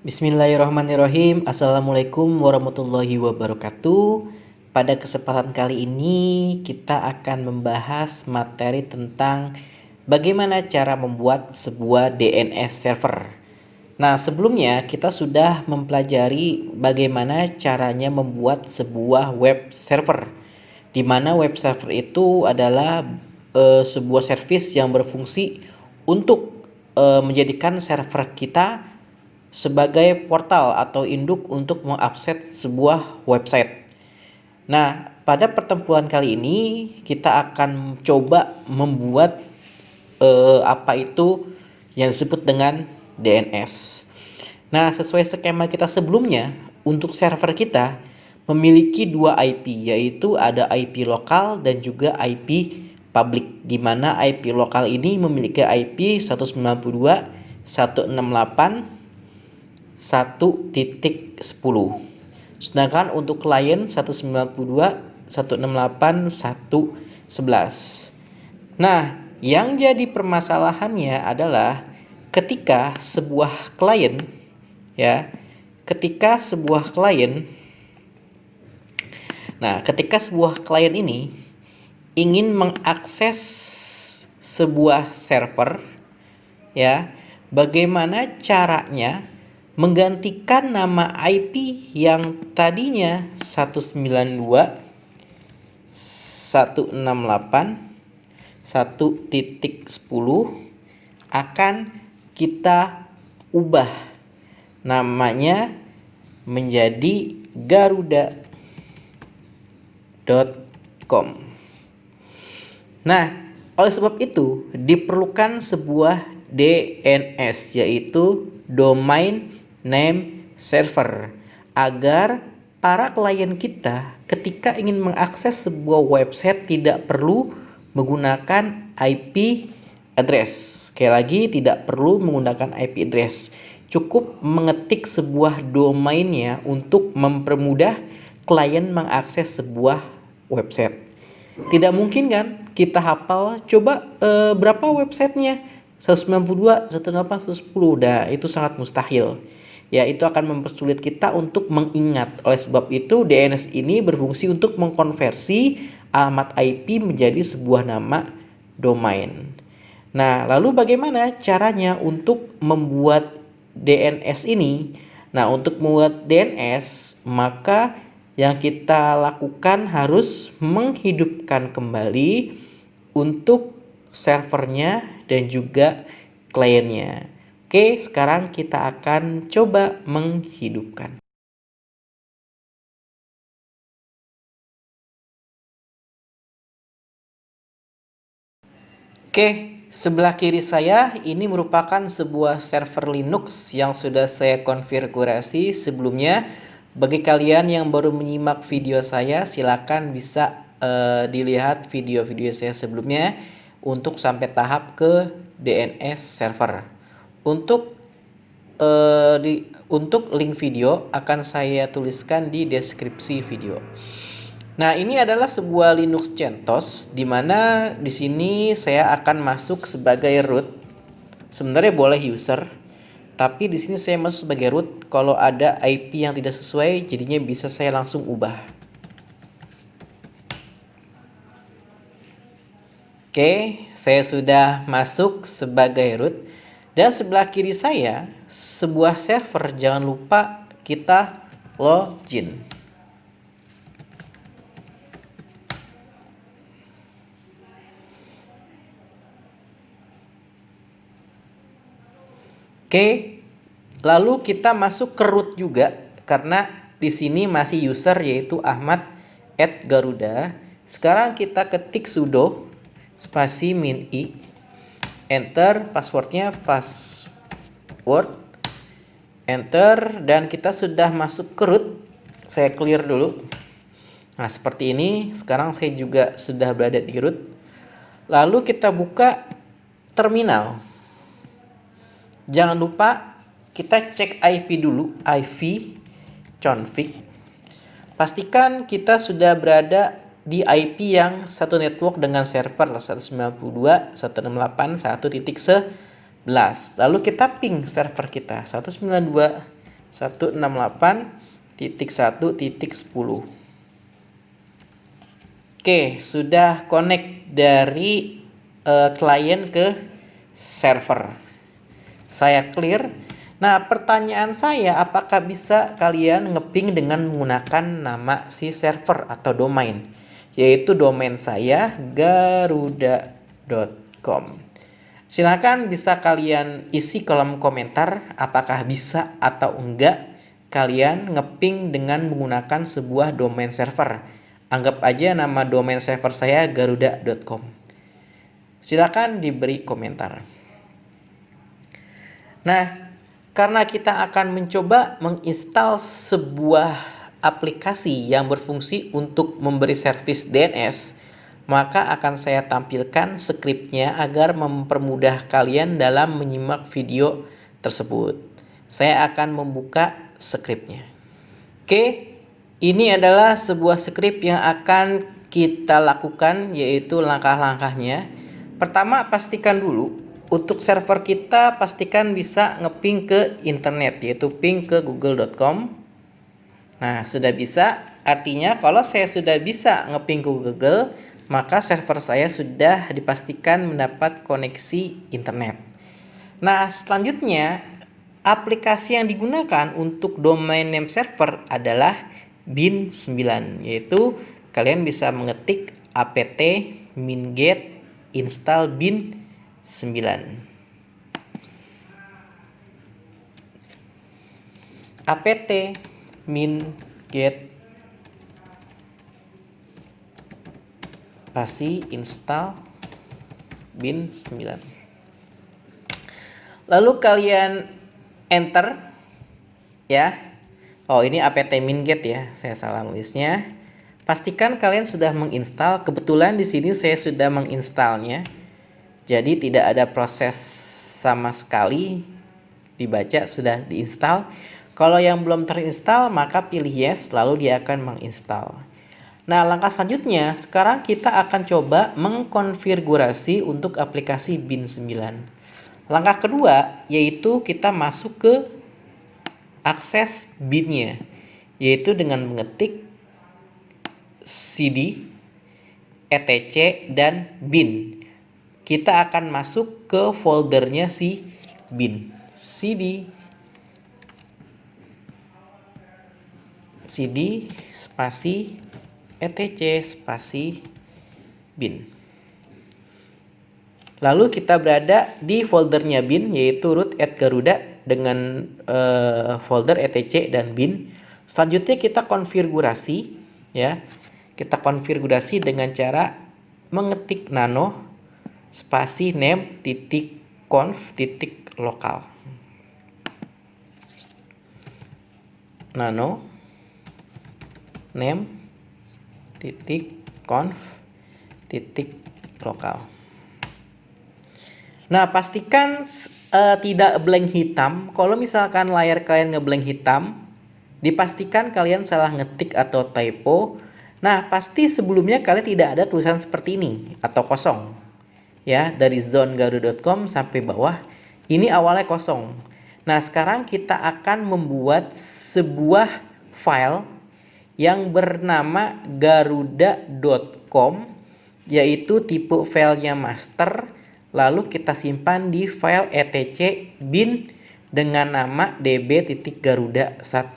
Bismillahirrahmanirrahim. Assalamualaikum warahmatullahi wabarakatuh. Pada kesempatan kali ini kita akan membahas materi tentang bagaimana cara membuat sebuah DNS server. Nah, sebelumnya kita sudah mempelajari bagaimana caranya membuat sebuah web server, di mana web server itu adalah sebuah service yang berfungsi untuk menjadikan server kita sebagai portal atau induk untuk mengakses sebuah website. Nah, pada pertemuan kali ini kita akan coba membuat apa itu yang disebut dengan DNS. Nah, sesuai skema kita sebelumnya, untuk server kita memiliki dua IP, yaitu ada IP lokal dan juga IP public, di mana IP lokal ini memiliki IP 192.168.1.10. Sedangkan untuk klien 192.168.1.11. Nah, yang jadi permasalahannya adalah ketika sebuah klien ya, ketika sebuah klien ketika sebuah klien ini ingin mengakses sebuah server ya, bagaimana caranya menggantikan nama IP yang tadinya 192.168.1.10 akan kita ubah namanya menjadi garuda.com. Nah, oleh sebab itu diperlukan sebuah DNS, yaitu Domain Name Server, agar para klien kita ketika ingin mengakses sebuah website tidak perlu menggunakan IP address. Sekali lagi, tidak perlu menggunakan IP address. Cukup mengetik sebuah domainnya untuk mempermudah klien mengakses sebuah website. Tidak mungkin kan kita hafal, coba berapa websitenya? 192, 108, 110. Nah, itu sangat mustahil. Ya, itu akan mempersulit kita untuk mengingat. Oleh sebab itu, DNS ini berfungsi untuk mengkonversi alamat IP menjadi sebuah nama domain. Nah, lalu bagaimana caranya untuk membuat DNS ini? Nah, untuk membuat DNS, maka yang kita lakukan harus menghidupkan kembali untuk servernya dan juga kliennya. Oke, sekarang kita akan coba menghidupkan. Oke, sebelah kiri saya ini merupakan sebuah server Linux yang sudah saya konfigurasi sebelumnya. Bagi kalian yang baru menyimak video saya, silakan bisa dilihat video-video saya sebelumnya untuk sampai tahap ke DNS server. Untuk link video akan saya tuliskan di deskripsi video. Nah, ini adalah sebuah Linux CentOS, di mana di sini saya akan masuk sebagai root. Sebenarnya boleh user, tapi di sini saya masuk sebagai root. Kalau ada IP yang tidak sesuai, jadinya bisa saya langsung ubah. Oke, saya sudah masuk sebagai root. Dan sebelah kiri saya, sebuah server. Jangan lupa kita login. Oke, lalu kita masuk ke root juga, karena di sini masih user yaitu Ahmad@garuda. Sekarang kita ketik sudo spasi -i, enter, passwordnya password, enter, dan kita sudah masuk ke root. Saya clear dulu. Nah, seperti ini. Sekarang saya juga sudah berada di root. Lalu kita buka terminal. Jangan lupa kita cek IP dulu, IP config. Pastikan kita sudah berada di IP yang satu network dengan server 192.168.1.11. Lalu kita ping server kita 192 168.1.10. Oke, sudah connect dari klien ke server. Saya clear. Nah, pertanyaan saya, apakah bisa kalian ngeping dengan menggunakan nama si server atau domain? Yaitu domain saya garuda.com. Silakan bisa kalian isi kolom komentar apakah bisa atau enggak kalian ngeping dengan menggunakan sebuah domain server. Anggap aja nama domain server saya garuda.com. Silakan diberi komentar. Nah, karena kita akan mencoba menginstal sebuah aplikasi yang berfungsi untuk memberi servis DNS, maka akan saya tampilkan skripnya agar mempermudah kalian dalam menyimak video tersebut. Saya akan membuka skripnya. Oke, ini adalah sebuah skrip yang akan kita lakukan, yaitu langkah-langkahnya. Pertama, pastikan dulu untuk server kita, pastikan bisa ngeping ke internet, yaitu ping ke google.com. Nah, sudah bisa, artinya kalau saya sudah bisa ngeping ke Google, maka server saya sudah dipastikan mendapat koneksi internet. Nah, selanjutnya aplikasi yang digunakan untuk domain name server adalah bin9, yaitu kalian bisa mengetik apt minget install bin9. apt minget pasti install bin9. Lalu kalian enter ya. Oh, ini apt minget ya, saya salah nulisnya. Pastikan kalian sudah menginstal. Kebetulan di sini saya sudah menginstalnya. Jadi tidak ada proses sama sekali dibaca, sudah diinstal. Kalau yang belum terinstall maka pilih yes, lalu dia akan menginstal. Nah, langkah selanjutnya sekarang kita akan coba mengkonfigurasi untuk aplikasi bin9. Langkah kedua yaitu kita masuk ke akses binnya, yaitu dengan mengetik cd etc dan bin. Kita akan masuk ke foldernya si bin, cd spasi etc spasi bin. Lalu kita berada di foldernya bin, yaitu root at garuda dengan folder etc dan bin. Selanjutnya kita konfigurasi ya. Kita konfigurasi dengan cara mengetik nano spasi name titik conf titik lokal. Nano name titik conf titik lokal. Nah, pastikan tidak blank hitam. Kalau misalkan layar kalian ngeblank hitam, dipastikan kalian salah ngetik atau typo. Nah, pasti sebelumnya kalian tidak ada tulisan seperti ini atau kosong. Ya, dari zongaruda.com sampai bawah, ini awalnya kosong. Nah, sekarang kita akan membuat sebuah file yang bernama garuda.com, yaitu tipe filenya master. Lalu kita simpan di file etc bin dengan nama db.garuda1,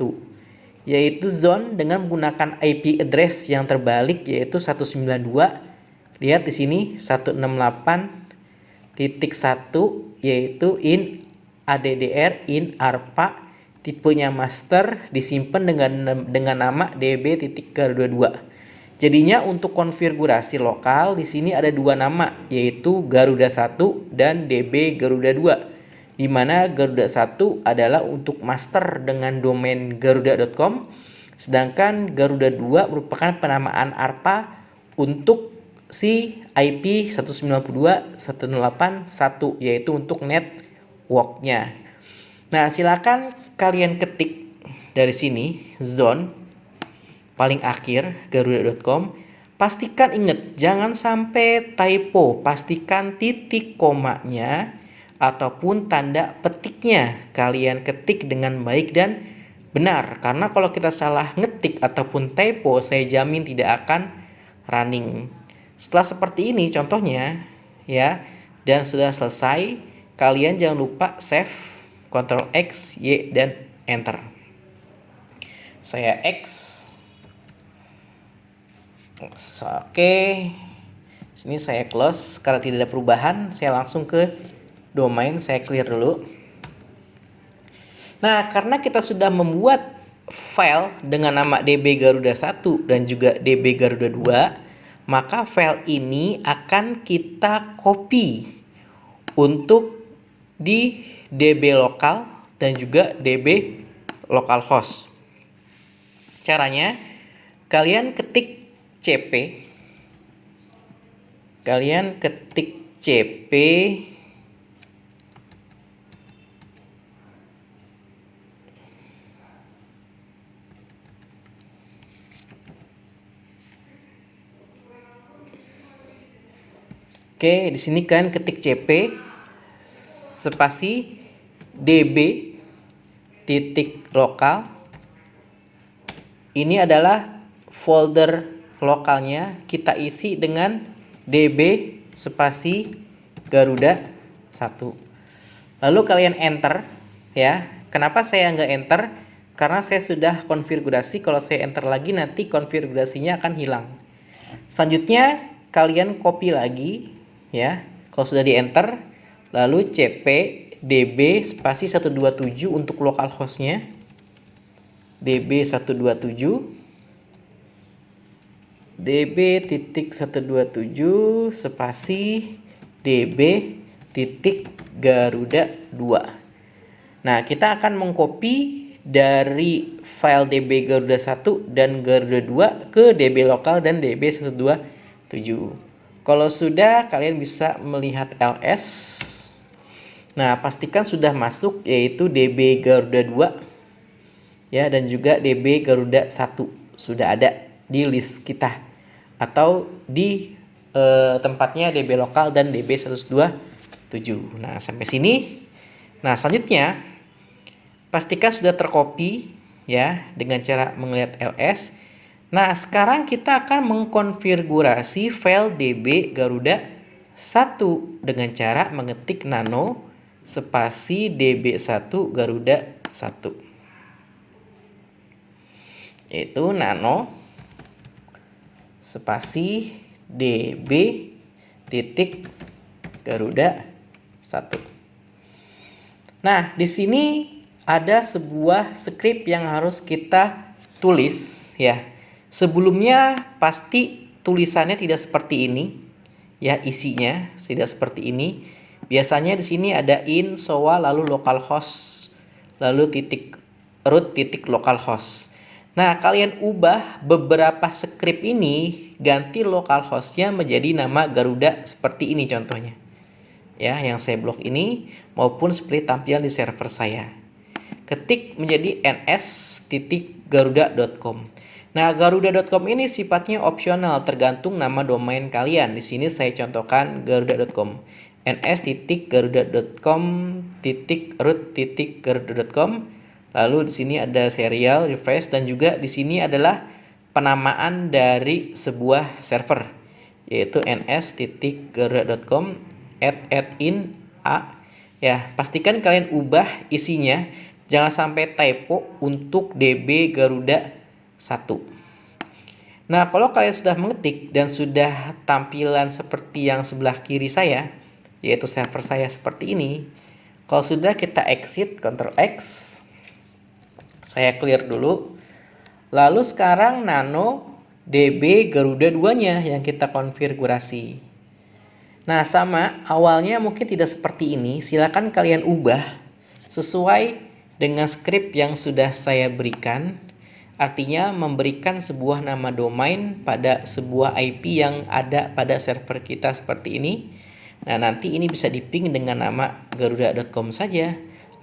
yaitu zone dengan menggunakan IP address yang terbalik, yaitu 192. Lihat di sini 168.1, yaitu in addr in arpa, tipenya master, disimpan dengan nama db.garuda2. Jadinya untuk konfigurasi lokal di sini ada dua nama, yaitu Garuda1 dan DB Garuda2. Di mana Garuda1 adalah untuk master dengan domain garuda.com, sedangkan Garuda2 merupakan penamaan ARPA untuk si IP 192.168.1, yaitu untuk networknya. Nah, silakan kalian ketik dari sini zone paling akhir garuda.com. Pastikan ingat jangan sampai typo, pastikan titik komanya ataupun tanda petiknya kalian ketik dengan baik dan benar, karena kalau kita salah ngetik ataupun typo, saya jamin tidak akan running. Setelah seperti ini contohnya ya, dan sudah selesai, kalian jangan lupa save, Ctrl X, Y, dan Enter. Saya X. Oke. Sini saya close karena tidak ada perubahan, saya langsung ke domain, saya clear dulu. Nah, karena kita sudah membuat file dengan nama DB Garuda 1 dan juga DB Garuda 2, maka file ini akan kita copy untuk di DB lokal dan juga DB localhost. Caranya, kalian ketik cp, Oke, di sini kan ketik cp spasi db titik lokal. Ini adalah folder lokalnya, kita isi dengan db spasi Garuda 1. Lalu kalian enter ya. Kenapa saya nggak enter? Karena saya sudah konfigurasi. Kalau saya enter lagi nanti konfigurasinya akan hilang. Selanjutnya kalian copy lagi ya. Kalau sudah di enter, lalu cp db spasi 127 untuk localhostnya, db 127 db titik 127 spasi db titik Garuda 2. Nah, kita akan mengcopy dari file db Garuda 1 dan Garuda 2 ke db lokal dan db 127. Kalau sudah, kalian bisa melihat ls. Nah, pastikan sudah masuk, yaitu db Garuda 2 ya, dan juga db Garuda 1 sudah ada di list kita atau di tempatnya db lokal dan db 127. Nah, sampai sini. Nah, selanjutnya pastikan sudah tercopy ya dengan cara melihat ls. Nah, sekarang kita akan mengkonfigurasi file db Garuda 1 dengan cara mengetik nano spasi db1 Garuda 1. Yaitu nano spasi db titik Garuda 1. Nah, di sini ada sebuah script yang harus kita tulis ya. Sebelumnya pasti tulisannya tidak seperti ini ya, isinya tidak seperti ini. Biasanya di sini ada in soa lalu localhost lalu titik root titik localhost. Nah, kalian ubah beberapa script ini, ganti localhostnya menjadi nama Garuda seperti ini contohnya. Ya, yang saya blok ini maupun seperti tampilan di server saya. Ketik menjadi ns.garuda.com. Nah, garuda.com ini sifatnya opsional tergantung nama domain kalian. Di sini saya contohkan garuda.com. ns.garuda.com.root.garuda.com. Lalu di sini ada serial, refresh, dan juga di sini adalah penamaan dari sebuah server, yaitu ns.garuda.com @in a. Ya, pastikan kalian ubah isinya, jangan sampai typo untuk db Garuda 1. Nah, kalau kalian sudah mengetik dan sudah tampilan seperti yang sebelah kiri saya, yaitu server saya seperti ini. Kalau sudah, kita exit, Ctrl X. Saya clear dulu. Lalu sekarang nano db Garuda 2-nya yang kita konfigurasi. Nah, sama, awalnya mungkin tidak seperti ini. Silakan kalian ubah sesuai dengan script yang sudah saya berikan. Artinya memberikan sebuah nama domain pada sebuah IP yang ada pada server kita seperti ini. Nah, nanti ini bisa diping dengan nama garuda.com saja,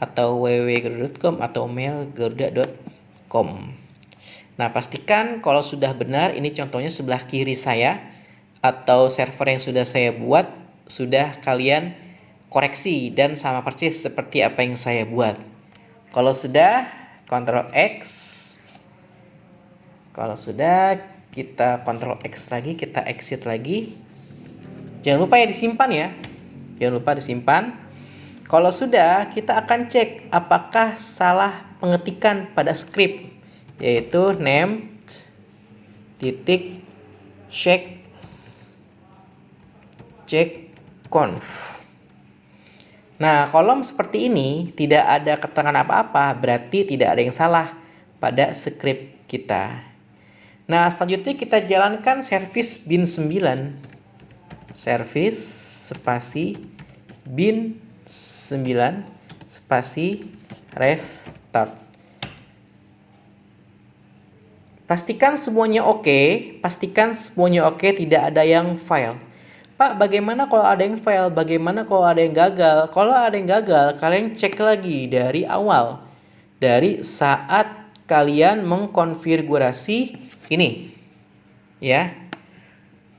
atau www.garuda.com atau mail garuda.com. Nah, pastikan kalau sudah benar, ini contohnya sebelah kiri saya atau server yang sudah saya buat, sudah kalian koreksi dan sama persis seperti apa yang saya buat. Kalau sudah, Ctrl X. Kalau sudah, kita Ctrl X lagi, kita exit lagi. Jangan lupa ya disimpan ya. Jangan lupa disimpan. Kalau sudah, kita akan cek apakah salah pengetikan pada script, yaitu name titik check conf. Nah, kolom seperti ini tidak ada keterangan apa-apa, berarti tidak ada yang salah pada script kita. Nah, selanjutnya kita jalankan service bin 9. Service spasi bin 9 spasi restart. Pastikan semuanya oke, tidak ada yang fail. Pak, bagaimana kalau ada yang fail? Bagaimana kalau ada yang gagal? Kalau ada yang gagal, kalian cek lagi dari awal. Dari saat kalian mengkonfigurasi ini. Ya.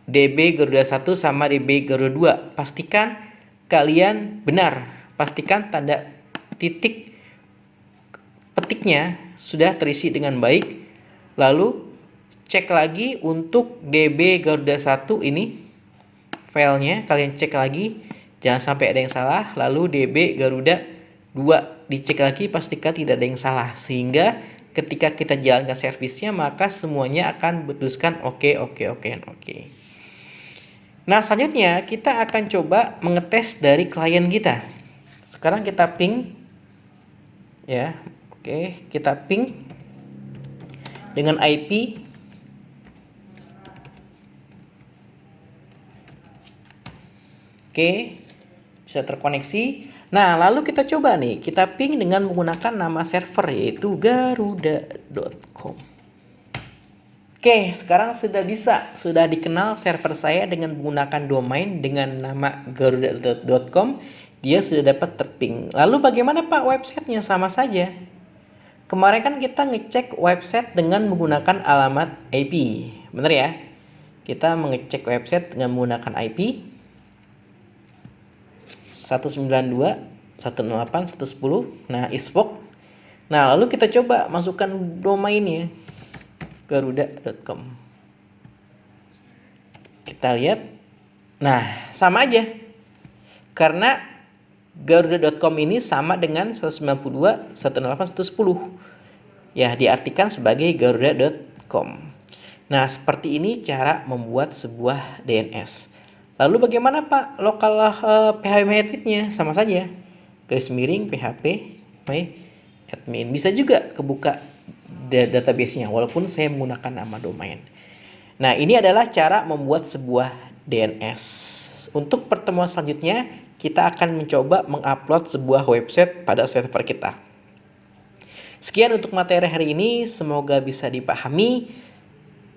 DB Garuda 1 sama DB Garuda 2. Pastikan kalian benar. Pastikan tanda titik petiknya sudah terisi dengan baik. Lalu cek lagi untuk DB Garuda 1 ini filenya, kalian cek lagi, jangan sampai ada yang salah. Lalu DB Garuda 2 dicek lagi, pastikan tidak ada yang salah, sehingga ketika kita jalankan servisnya maka semuanya akan bertuliskan oke. Nah, selanjutnya kita akan coba mengetes dari klien kita. Sekarang kita ping ya. Oke, kita ping dengan IP bisa terkoneksi. Nah, lalu kita coba nih, kita ping dengan menggunakan nama server yaitu garuda.com. Oke, sekarang sudah dikenal server saya dengan menggunakan domain dengan nama garuda.com. Dia sudah dapat terping. Lalu bagaimana Pak websitenya? Sama saja. Kemarin kan kita ngecek website dengan menggunakan alamat IP. Bener ya? Kita mengecek website dengan menggunakan IP 192.168.110. Nah, isbox. Nah, lalu kita coba masukkan domainnya garuda.com. Kita lihat. Nah, sama aja. Karena garuda.com ini sama dengan 192.168.110. Ya, diartikan sebagai garuda.com. Nah, seperti ini cara membuat sebuah DNS. Lalu bagaimana Pak lokal PHP adminnya? Sama saja. Garis miring PHP admin. Bisa juga kebuka database-nya walaupun saya menggunakan nama domain. Nah, ini adalah cara membuat sebuah DNS. Untuk pertemuan selanjutnya, kita akan mencoba mengupload sebuah website pada server kita. Sekian untuk materi hari ini, semoga bisa dipahami.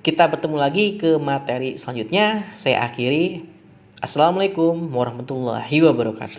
Kita bertemu lagi ke materi selanjutnya. Saya akhiri. Assalamualaikum warahmatullahi wabarakatuh.